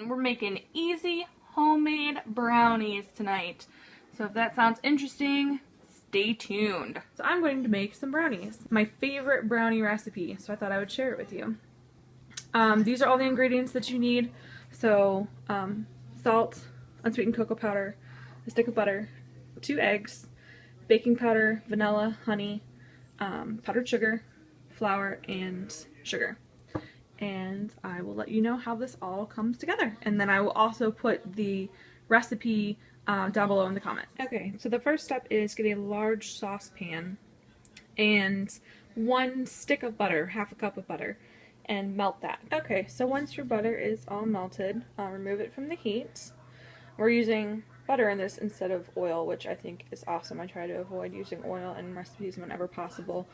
We're making easy homemade brownies tonight. So if that sounds interesting, stay tuned. So I'm going to make some brownies. My favorite brownie recipe, so I thought I would share it with you. These are all the ingredients that you need. So salt, unsweetened cocoa powder, a stick of butter, 2 eggs, baking powder, vanilla, honey, powdered sugar, flour, and sugar. And I will let you know how this all comes together. And then I will also put the recipe down below in the comments. Okay, so the first step is get a large saucepan and 1 stick of butter, half a cup of butter, and melt that. Okay, so once your butter is all melted, remove it from the heat. We're using butter in this instead of oil, which I think is awesome. I try to avoid using oil in recipes whenever possible.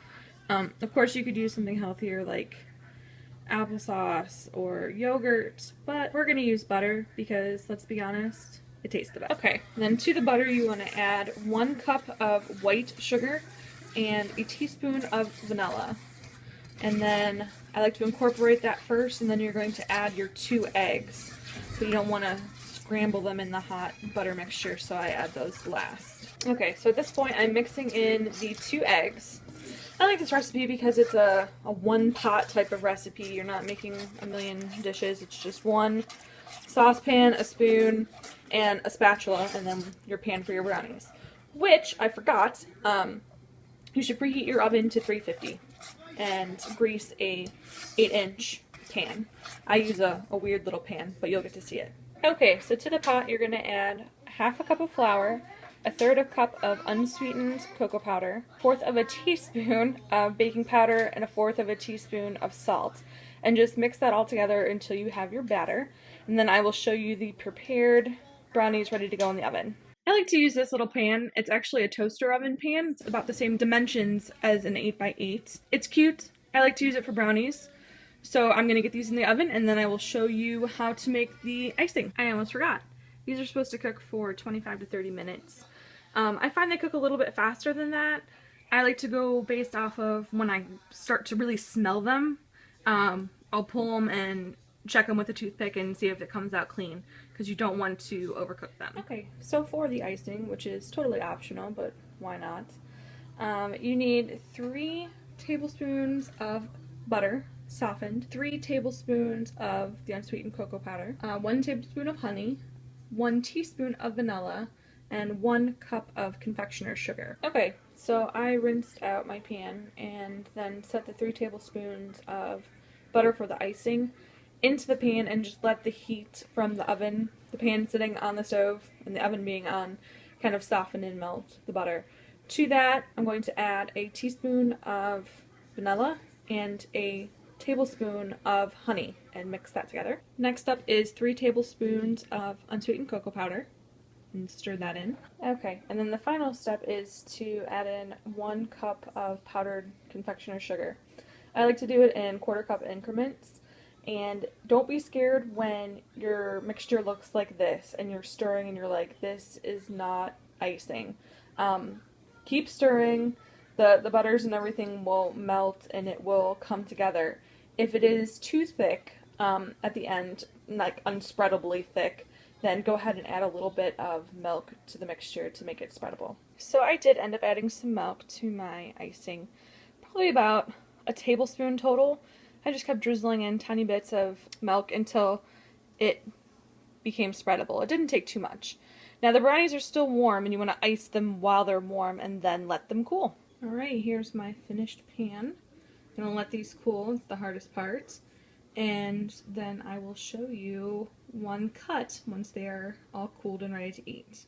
Of course, you could use something healthier like applesauce or yogurt, but we're going to use butter because, let's be honest, it tastes the best. Okay, then to the butter you want to add 1 cup of white sugar and a teaspoon of vanilla. And then I like to incorporate that first, and then you're going to add your 2 eggs. So you don't want to scramble them in the hot butter mixture, so I add those last. Okay, so at this point I'm mixing in the 2 eggs. I like this recipe because it's a one-pot type of recipe. You're not making a million dishes. It's just 1 saucepan, a spoon, and a spatula, and then your pan for your brownies. Which, I forgot, you should preheat your oven to 350 and grease a 8-inch pan. I use a weird little pan, but you'll get to see it. Okay, so to the pot you're going to add half a cup of flour, 1/3 cup of unsweetened cocoa powder, 1/4 teaspoon of baking powder, and 1/4 teaspoon of salt. And just mix that all together until you have your batter. And then I will show you the prepared brownies ready to go in the oven. I like to use this little pan. It's actually a toaster oven pan. It's about the same dimensions as an 8x8. It's cute. I like to use it for brownies. So I'm going to get these in the oven, and then I will show you how to make the icing. I almost forgot. These are supposed to cook for 25 to 30 minutes. I find they cook a little bit faster than that. I like to go based off of when I start to really smell them. I'll pull them and check them with a toothpick and see if it comes out clean, because you don't want to overcook them. Okay, so for the icing, which is totally optional, but why not? You need 3 tablespoons of butter, softened, 3 tablespoons of the unsweetened cocoa powder, 1 tablespoon of honey, 1 teaspoon of vanilla, and 1 cup of confectioner's sugar. Okay, so I rinsed out my pan and then set the 3 tablespoons of butter for the icing into the pan and just let the heat from the oven, the pan sitting on the stove and the oven being on, kind of soften and melt the butter. To that, I'm going to add a teaspoon of vanilla and a tablespoon of honey and mix that together. Next up is 3 tablespoons of unsweetened cocoa powder and stir that in. Okay, and then the final step is to add in 1 cup of powdered confectioner's sugar. I like to do it in 1/4 cup increments, and don't be scared when your mixture looks like this and you're stirring and you're like, this is not icing. Keep stirring. The butters and everything will melt and it will come together. If it is too thick at the end, like unspreadably thick, then go ahead and add a little bit of milk to the mixture to make it spreadable. So I did end up adding some milk to my icing, probably about a tablespoon total. I just kept drizzling in tiny bits of milk until it became spreadable. It didn't take too much. Now the brownies are still warm and you want to ice them while they're warm and then let them cool. Alright, here's my finished pan. I'm going to let these cool, it's the hardest part. And then I will show you one cut once they are all cooled and ready to eat.